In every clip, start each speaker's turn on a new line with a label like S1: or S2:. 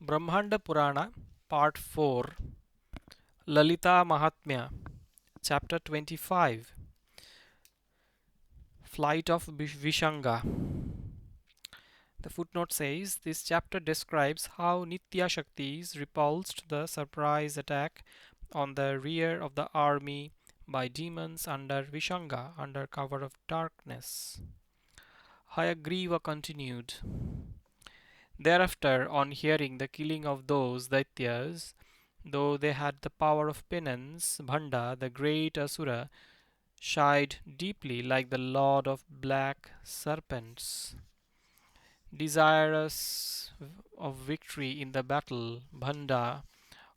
S1: Brahmanda Purana, Part 4, Lalita Mahatmya, Chapter 25, Flight of Visanga. The footnote says this chapter describes how Nitya Shaktis repulsed the surprise attack on the rear of the army by demons under Visanga under cover of darkness. Hayagriva continued. Thereafter, on hearing the killing of those Daityas, though they had the power of penance, Bhanda, the great Asura, shied deeply like the lord of black serpents. Desirous of victory in the battle, Bhanda,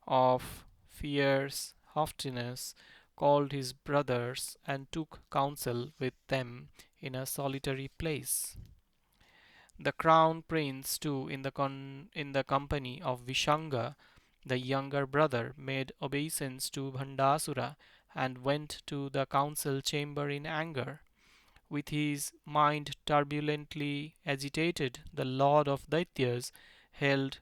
S1: of fierce haughtiness, called his brothers and took counsel with them in a solitary place. The crown prince, too, in the company of Vishanga, the younger brother, made obeisance to Bhandasura and went to the council chamber in anger. With his mind turbulently agitated, the lord of Daityas held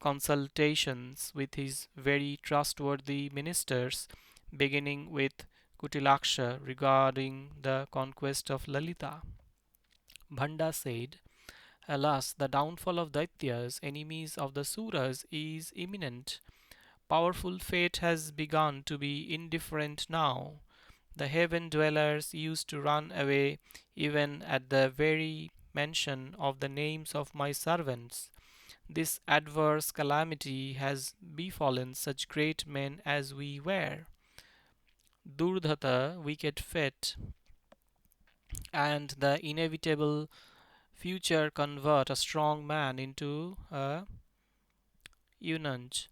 S1: consultations with his very trustworthy ministers, beginning with Kutilaksha regarding the conquest of Lalita. Bhanda said, Alas, the downfall of Daityas, enemies of the Suras, is imminent. Powerful fate has begun to be indifferent now. The heaven dwellers used to run away even at the very mention of the names of my servants. This adverse calamity has befallen such great men as we were. Durdhata, wicked fate, and the inevitable future convert a strong man into a eunuch,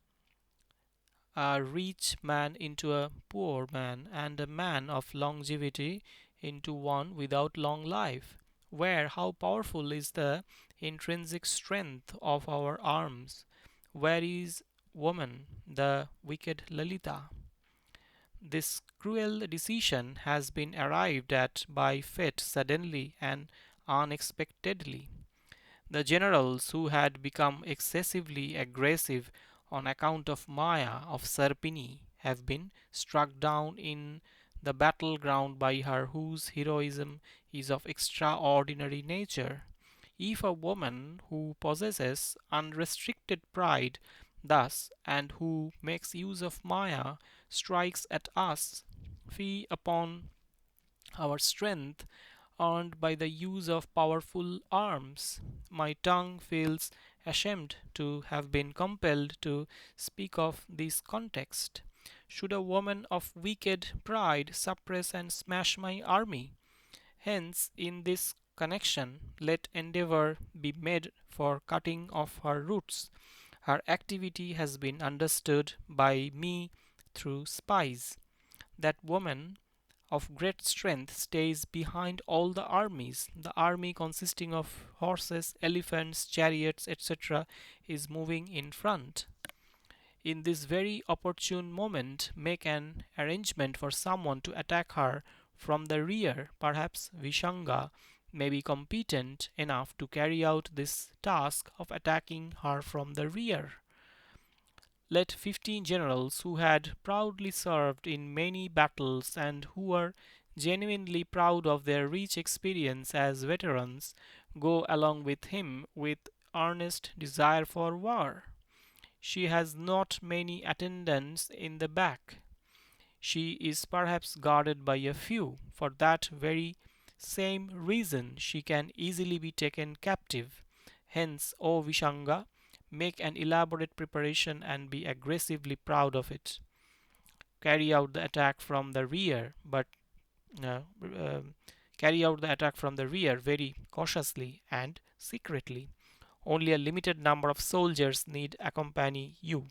S1: a rich man into a poor man, and a man of longevity into one without long life. Where, how powerful is the intrinsic strength of our arms? Where is woman, the wicked Lalita? This cruel decision has been arrived at by fate suddenly and unexpectedly. The generals who had become excessively aggressive on account of Maya of Sarpini have been struck down in the battleground by her whose heroism is of extraordinary nature. If a woman who possesses unrestricted pride thus and who makes use of Maya strikes at us, fee upon our strength earned by the use of powerful arms. My tongue feels ashamed to have been compelled to speak of this context. Should a woman of wicked pride suppress and smash my army? Hence, in this connection, let endeavor be made for cutting off her roots. Her activity has been understood by me through spies. That woman of great strength stays behind all the armies. The army consisting of horses, elephants, chariots, etc., is moving in front. In this very opportune moment, make an arrangement for someone to attack her from the rear. Perhaps Vishanga may be competent enough to carry out this task of attacking her from the rear. Let 15 generals who had proudly served in many battles and who were genuinely proud of their rich experience as veterans go along with him with earnest desire for war. She has not many attendants in the back. She is perhaps guarded by a few. For that very same reason she can easily be taken captive. Hence, O Vishanga, make an elaborate preparation and be aggressively proud of it. Carry out the attack from the rear, but uh, um, carry out the attack from the rear very cautiously and secretly. Only a limited number of soldiers need accompany you,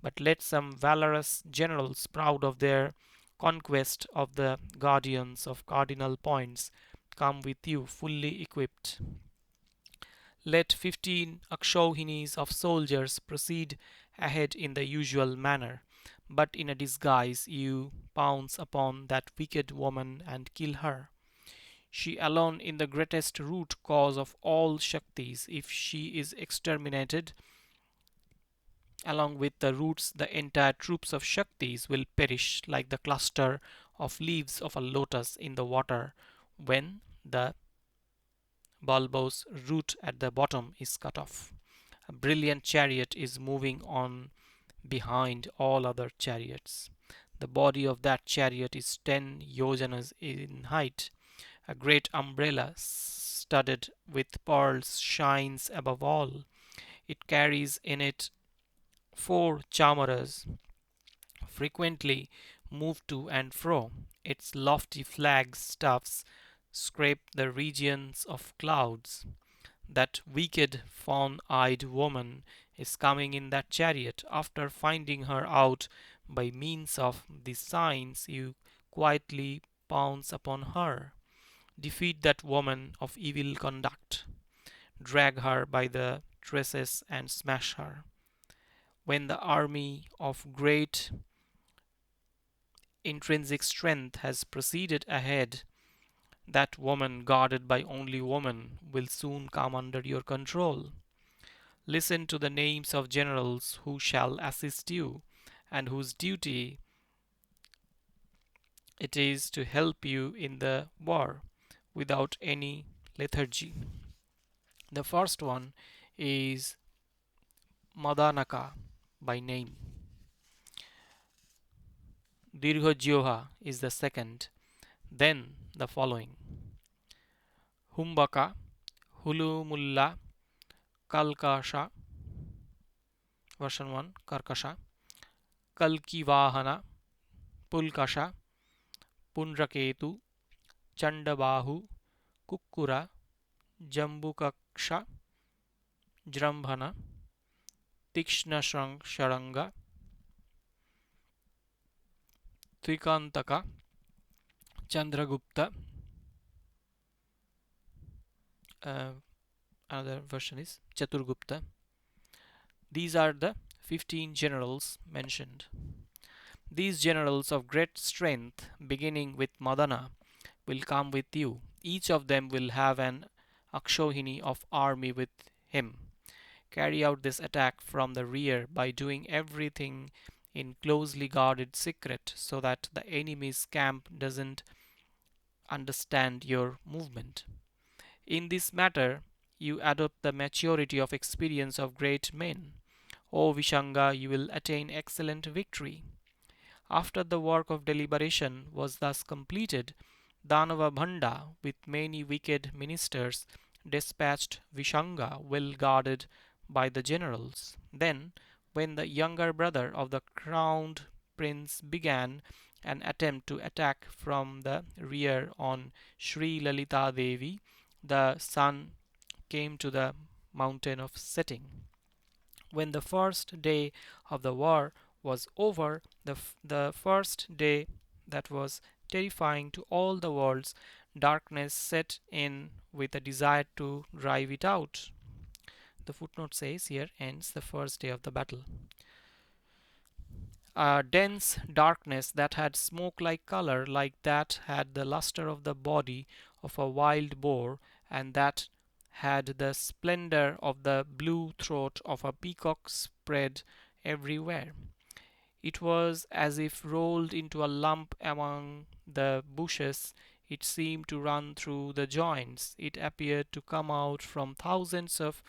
S1: but let some valorous generals proud of their conquest of the guardians of cardinal points come with you fully equipped. Let 15 Akshohinis of soldiers proceed ahead in the usual manner, but in a disguise you pounce upon that wicked woman and kill her. She alone is the greatest root cause of all Shaktis. If she is exterminated, Along with the roots, the entire troops of Shaktis will perish like the cluster of leaves of a lotus in the water when the bulbous root at the bottom is cut off. A brilliant chariot is moving on behind all other chariots. The body of that chariot is 10 yojanas in height. A great umbrella studded with pearls shines above all. It carries in it four chamaras, frequently move to and fro. Its lofty flag staffs scrape the regions of clouds. That wicked fawn-eyed woman is coming in that chariot. After finding her out by means of the signs, you quietly pounce upon her. Defeat that woman of evil conduct. Drag her by the tresses and smash her. When the army of great intrinsic strength has proceeded ahead, that woman, guarded by only woman, will soon come under your control. Listen to the names of generals who shall assist you, and whose duty it is to help you in the war without any lethargy. The first one is Madanaka by name. Dirghajyoha is the second. Then the following: Humbaka, Hulumulla, Kalkasha, version 1, Karkasha, Kalkivahana, Pulkasha, Pundraketu, Chandabahu, Kukkura, Jambukaksha, Jrambhana, Tikshna Sharanga, Trikantaka, Chandragupta. Uh, Another version is Chaturgupta. These are the 15 generals mentioned. These generals of great strength, beginning with Madana, will come with you. Each of them will have an Akshohini of army with him. Carry out this attack from the rear by doing everything in closely guarded secret so that the enemy's camp doesn't understand your movement. In this matter, you adopt the maturity of experience of great men. O Visanga, you will attain excellent victory. After the work of deliberation was thus completed, Danava Bhanda, with many wicked ministers, dispatched Vishanga, well guarded by the generals. Then, when the younger brother of the crowned prince began an attempt to attack from the rear on Sri Lalita Devi, the sun came to the mountain of setting. When the first day of the war was over, the first day that was terrifying to all the worlds, darkness set in with a desire to drive it out. The footnote says here ends the first day of the battle. A dense darkness that had smoke like color, like that had the luster of the body of a wild boar, and that had the splendor of the blue throat of a peacock spread everywhere. It was as if rolled into a lump among the bushes. It seemed to run through the joints. It appeared to come out from thousands of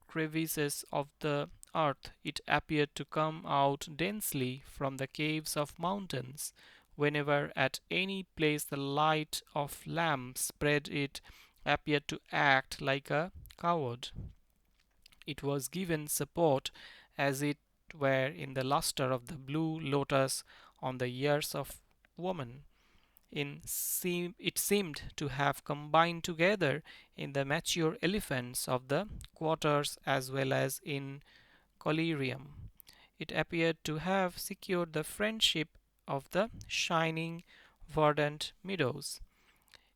S1: crevices of the earth. It appeared to come out densely from the caves of mountains. Whenever at any place the light of lamp spread, it appeared to act like a coward. It was given support as it were in the luster of the blue lotus on the ears of woman. It seemed to have combined together in the mature elephants of the quarters as well as in collyrium. It appeared to have secured the friendship of the shining, verdant meadows.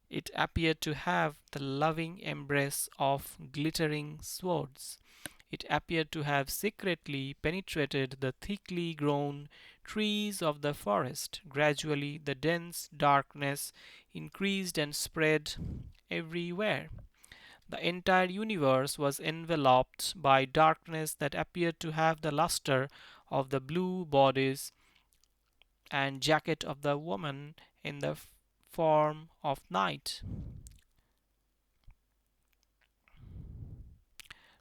S1: It appeared to have the loving embrace of glittering swords. It appeared to have secretly penetrated the thickly grown trees of the forest. Gradually, the dense darkness increased and spread everywhere. The entire universe was enveloped by darkness that appeared to have the luster of the blue bodies and jacket of the woman in the form of night.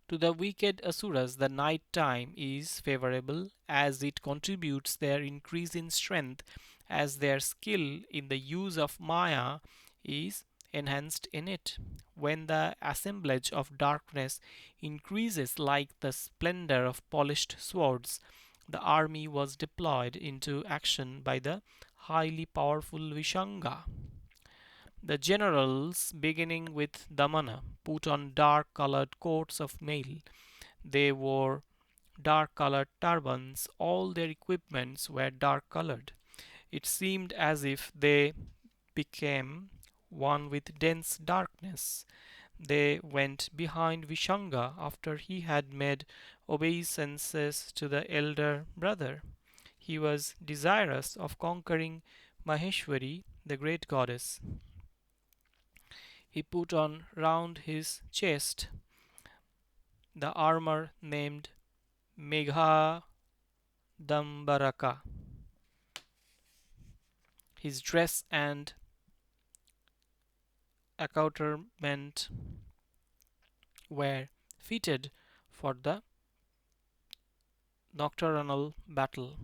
S1: To the wicked asuras, the night time is favorable as it contributes their increase in strength, as their skill in the use of Maya is enhanced in it. When the assemblage of darkness increases like the splendor of polished swords, the army was deployed into action by the highly powerful Vishanga. The generals, beginning with Damana, put on dark colored coats of mail. They wore dark colored turbans. All their equipments were dark colored. It seemed as if they became one with dense darkness. They went behind Vishanga after he had made obeisances to the elder brother. He was desirous of conquering Maheshwari, the great goddess. He put on round his chest the armor named Megha Dambaraka. His dress and accoutrement were fitted for the nocturnal battle.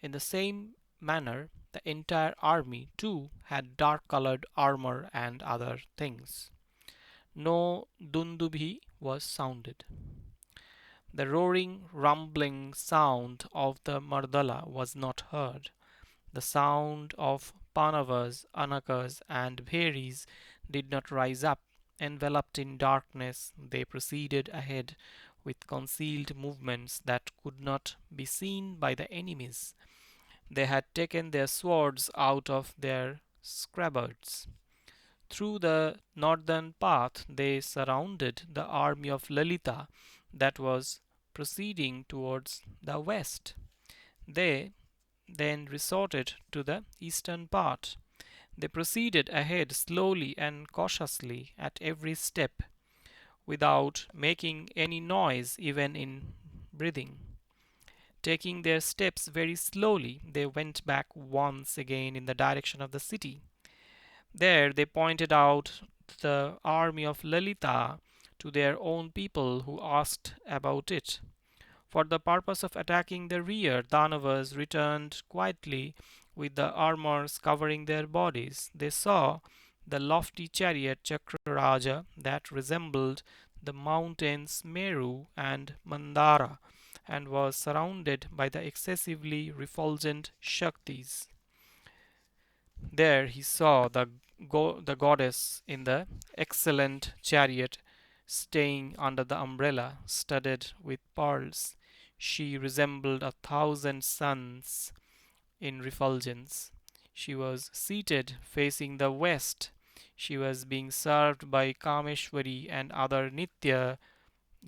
S1: In the same manner, the entire army too had dark colored armor and other things. No dundubi was sounded. The roaring, rumbling sound of the mardala was not heard. The sound of panavas, anakas, and bheris did not rise up. Enveloped in darkness, they proceeded ahead with concealed movements that could not be seen by the enemies. They had taken their swords out of their scabbards. Through the northern path they surrounded the army of Lalita that was proceeding towards the west. They then resorted to the eastern part. They proceeded ahead slowly and cautiously at every step, without making any noise even in breathing. Taking their steps very slowly, they went back once again in the direction of the city. There they pointed out the army of Lalita to their own people, who asked about it. For the purpose of attacking the rear, Danavas returned quietly with the armors covering their bodies. They saw the lofty chariot Chakraraja that resembled the mountains Meru and Mandara and was surrounded by the excessively refulgent Shaktis. There he saw the goddess in the excellent chariot staying under the umbrella studded with pearls. She resembled 1,000 suns in refulgence. She was seated facing the west. She was being served by Kameshwari and other Nitya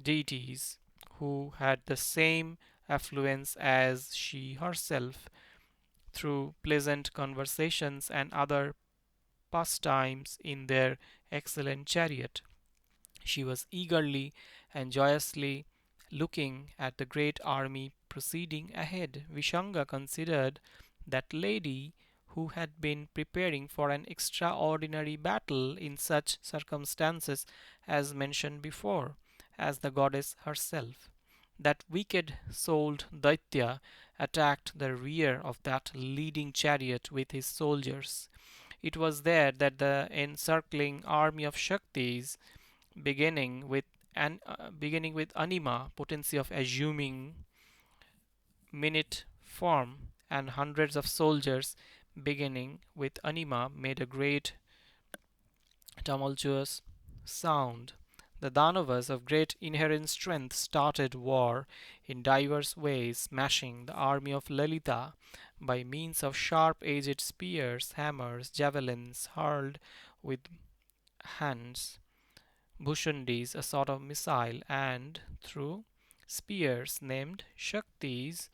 S1: deities who had the same affluence as she herself through pleasant conversations and other pastimes in their excellent chariot. She was eagerly and joyously looking at the great army proceeding ahead. Vishanga considered that lady who had been preparing for an extraordinary battle in such circumstances as mentioned before, as the goddess herself. That wicked souled Daitya attacked the rear of that leading chariot with his soldiers. It was there that the encircling army of Shaktis, beginning with anima, potency of assuming minute form, and hundreds of soldiers, beginning with anima, made a great tumultuous sound. The Danavas of great inherent strength started war in diverse ways, smashing the army of Lalita by means of sharp-edged spears, hammers, javelins hurled with hands, Bhushundis, a sort of missile, and through spears named Shaktis,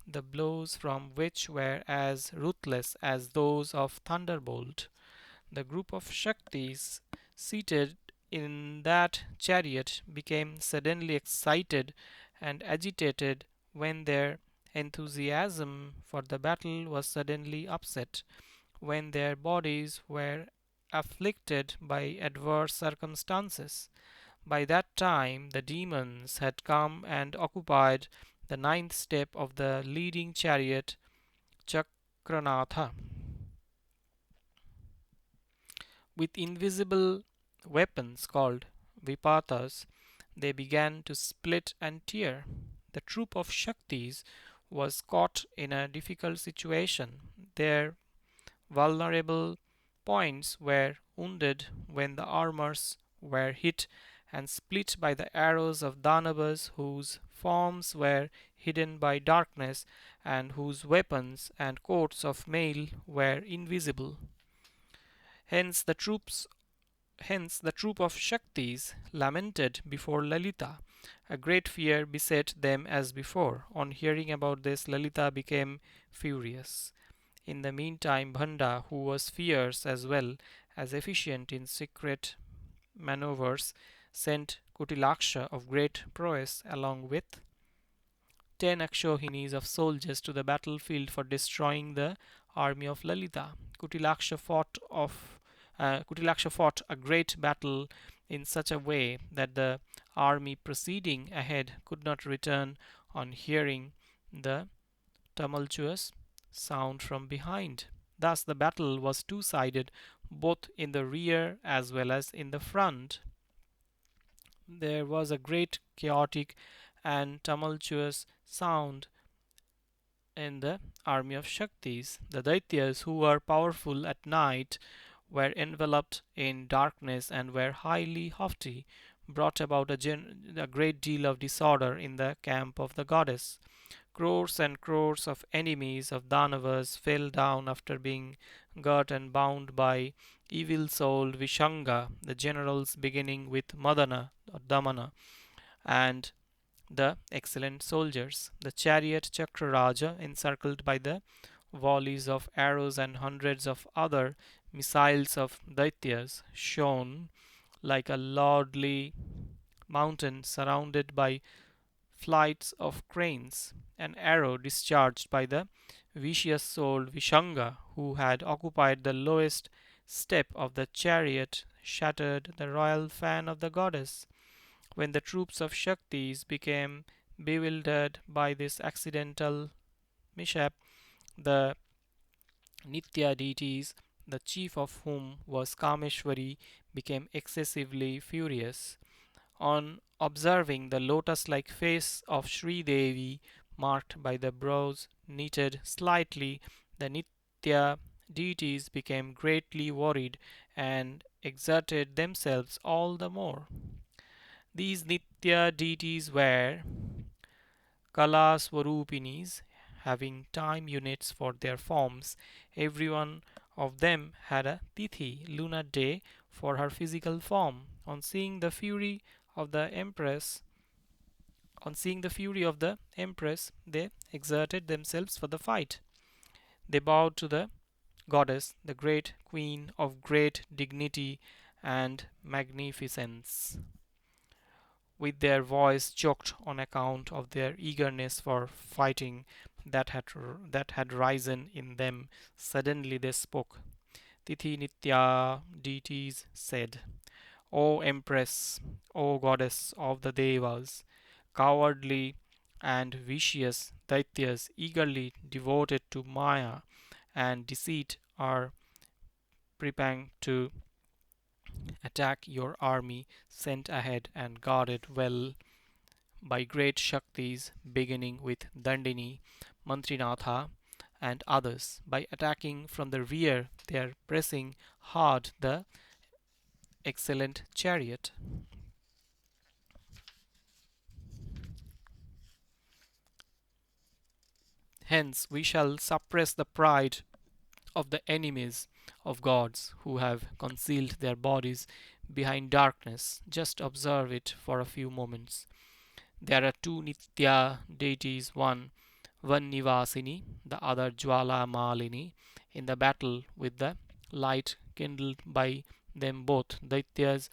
S1: the blows from which were as ruthless as those of thunderbolt. The group of Shaktis seated in that chariot became suddenly excited and agitated when their enthusiasm for the battle was suddenly upset, when their bodies were afflicted by adverse circumstances. By that time, the demons had come and occupied the ninth step of the leading chariot, Chakranatha. With invisible weapons called vipatas, they began to split and tear. The troop of Shaktis was caught in a difficult situation. Their vulnerable points were wounded when the armors were hit and split by the arrows of Danavas, whose forms were hidden by darkness and whose weapons and coats of mail were invisible. Hence the troops Hence the troop of Shaktis lamented before Lalita. A great fear beset them as before. On hearing about this, Lalita became furious. In the meantime, Bhanda, who was fierce as well as efficient in secret maneuvers, sent Kutilaksha of great prowess along with 10 Akshohinis of soldiers to the battlefield for destroying the army of Lalita. Kutilaksha fought a great battle in such a way that the army proceeding ahead could not return on hearing the tumultuous sound from behind. Thus, the battle was two sided, both in the rear as well as in the front. There was a great chaotic and tumultuous sound in the army of Shaktis. The Daityas, who were powerful at night, were enveloped in darkness and were highly haughty, brought about a great deal of disorder in the camp of the goddess. Crores and crores of enemies of Danavas fell down after being got and bound by evil souled Visanga, the generals beginning with Madana or Damana, and the excellent soldiers. The chariot Chakraraja, encircled by the volleys of arrows and hundreds of other missiles of Daityas, shone like a lordly mountain surrounded by flights of cranes. An arrow discharged by the vicious souled Vishanga, who had occupied the lowest step of the chariot, shattered the royal fan of the goddess. When the troops of Shaktis became bewildered by this accidental mishap, the Nitya deities, the chief of whom was Kameshwari, became excessively furious. On observing the lotus like face of Sri Devi, marked by the brows knitted slightly, the Nitya deities became greatly worried and exerted themselves all the more. These Nitya deities were Kala Swarupinis, having time units for their forms. Every one of them had a Tithi, lunar day, for her physical form. Of the Empress, on seeing the fury of the Empress, they exerted themselves for the fight. They bowed to the goddess, the great queen of great dignity and magnificence, with their voice choked on account of their eagerness for fighting that had risen in them. Suddenly they spoke. Tithi Nitya deities said, O Empress, O Goddess of the Devas, cowardly and vicious Daityas eagerly devoted to Maya and deceit are preparing to attack your army sent ahead and guarded well by great Shaktis beginning with Dandini, Mantrinatha, and others. By attacking from the rear, they are pressing hard the excellent chariot. Hence, we shall suppress the pride of the enemies of gods who have concealed their bodies behind darkness. Just observe it for a few moments. There are two Nitya deities, one Vannivasini, the other Jwala Malini. In the battle with the light kindled by them both, Daityas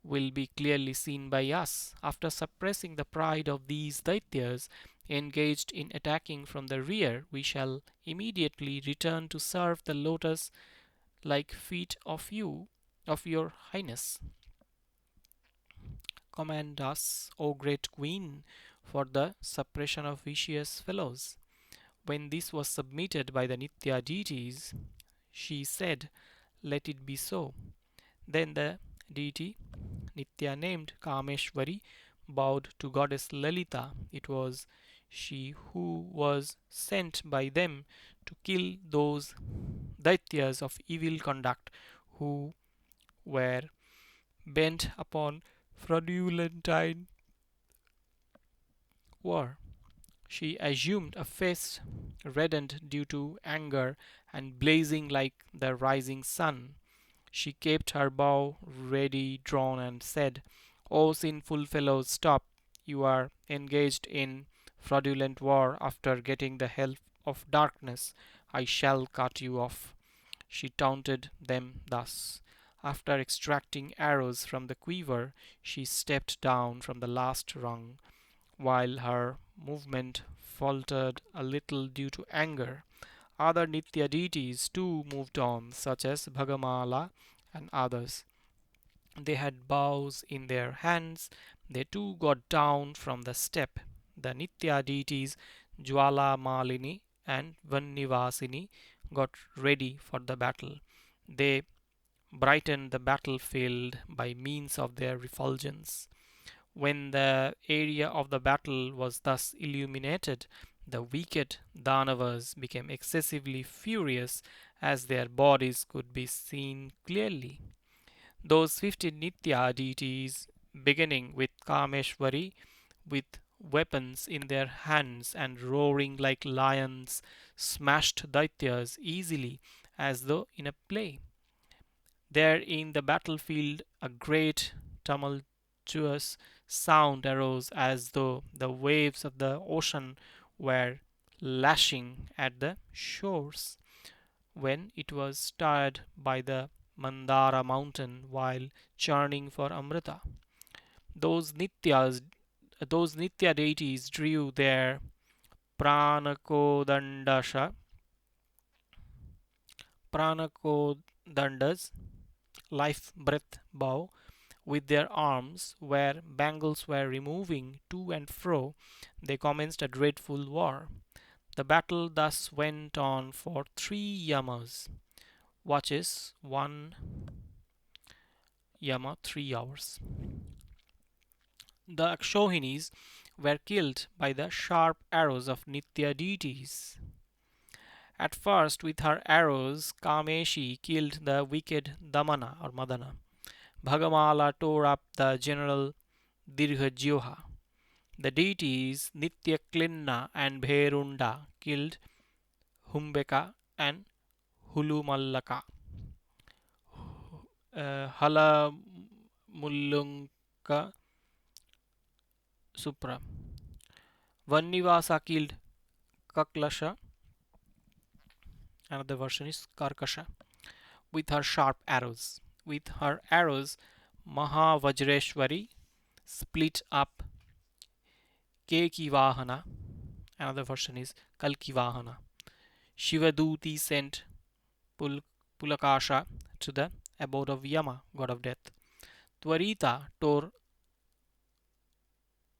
S1: will be clearly seen by us. After suppressing the pride of these Daityas engaged in attacking from the rear, we shall immediately return to serve the lotus like feet of your highness. Command us, O great queen, for the suppression of vicious fellows. When this was submitted by the Nitya deities, she said, let it be so. Then the deity, Nitya named Kameshwari, bowed to goddess Lalita. It was she who was sent by them to kill those Daityas of evil conduct who were bent upon fraudulent war. She assumed a face reddened due to anger and blazing like the rising sun. She kept her bow ready drawn and said, O sinful fellows, stop! You are engaged in fraudulent war after getting the help of darkness. I shall cut you off. She taunted them thus. After extracting arrows from the quiver, she stepped down from the last rung, while her movement faltered a little due to anger. Other Nitya deities too moved on, such as Bhagamala and others. They had bows in their hands. They too got down from the step. The Nitya deities Jwala Malini and Vannivasini got ready for the battle. They brightened the battlefield by means of their refulgence. When the area of the battle was thus illuminated, the wicked Danavas became excessively furious as their bodies could be seen clearly. Those 15 Nitya deities, beginning with Kameshwari, with weapons in their hands and roaring like lions, smashed Daityas easily as though in a play. There in the battlefield a great tumultuous sound arose as though the waves of the ocean were lashing at the shores when it was stirred by the Mandara mountain while churning for Amrita. Those Nityas, those Nitya deities drew their Pranakodandasha, Pranakodandas, life breath bow with their arms, where bangles were removing to and fro, they commenced a dreadful war. The battle thus went on for 3 yamas, watches, 1 yama, 3 hours. The Akshohinis were killed by the sharp arrows of Nitya deities. At first, with her arrows, Kameshi killed the wicked Damana or Madana. Bhagamala tore up the general Dirghajyoha. The deities Nityaklinna and Bherunda killed Humbeka and Hulumallaka. Halamullunka Supra. Vannivasa killed Kaklasha, another version is Karkasha, with her sharp arrows. With her arrows, Mahavajreshwari split up Kekivahana, another version is Kalkivahana. Shivaduti sent Pulakasha to the abode of Yama, god of death. Twarita tore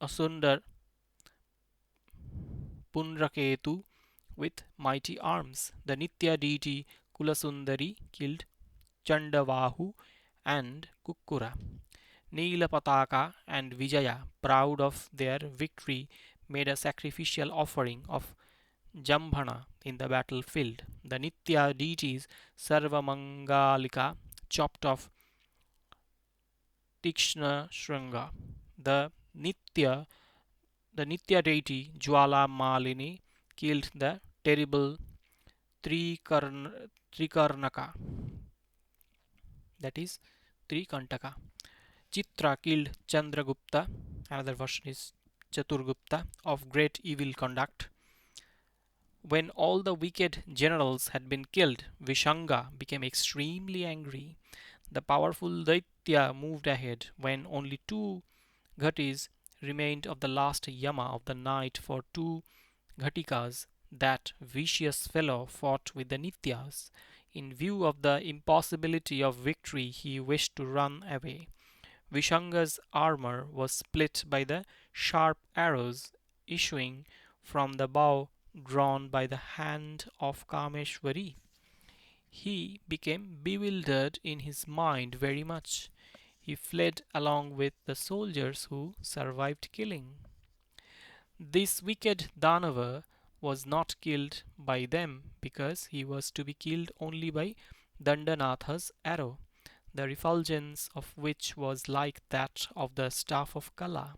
S1: asunder Punraketu with mighty arms. The Nitya deity Kulasundari killed Chandavahu and Kukkura. Neelapataka and Vijaya, proud of their victory, made a sacrificial offering of Jambhana in the battlefield. The Nitya deities Sarvamangalika chopped off Tikshna Shranga. The Nitya the Nitya deity Jwala Malini killed the terrible Trikarnaka, that is Trikantaka. Chitra killed Chandragupta, another version is Chaturgupta, of great evil conduct. When all the wicked generals had been killed, Visanga became extremely angry. The powerful Daitya moved ahead when only two ghatis remained of the last yama of the night for two Ghatikas. That vicious fellow fought with the Nityas. In view of the impossibility of victory, he wished to run away. Vishanga's armor was split by the sharp arrows issuing from the bow drawn by the hand of Kameshwari. He became bewildered in his mind very much. He fled along with the soldiers who survived killing. This wicked Danava was not killed by them because he was to be killed only by Dandanatha's arrow, the refulgence of which was like that of the staff of Kala.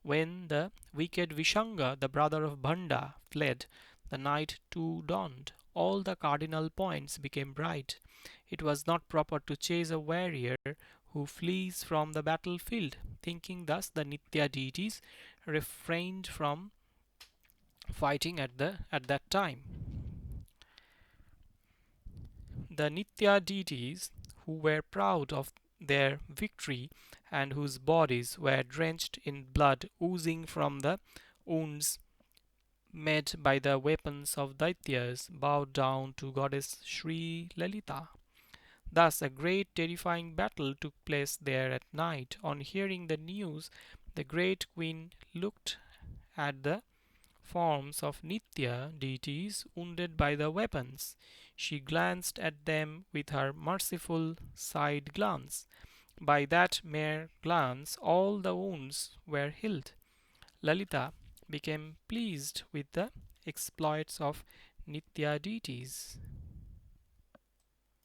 S1: When the wicked Vishanga, the brother of Bhanda, fled, the night too dawned. All the cardinal points became bright. It was not proper to chase a warrior who flees from the battlefield. Thinking thus, the Nitya deities refrained from fighting at that time. The Nitya deities, who were proud of their victory and whose bodies were drenched in blood oozing from the wounds made by the weapons of Daityas, bowed down to goddess Sri Lalita. Thus a great terrifying battle took place there at night. On hearing the news, the great queen looked at the forms of Nitya deities wounded by the weapons. She glanced at them with her merciful side glance. By that mere glance, all the wounds were healed. Lalita became pleased with the exploits of Nitya deities.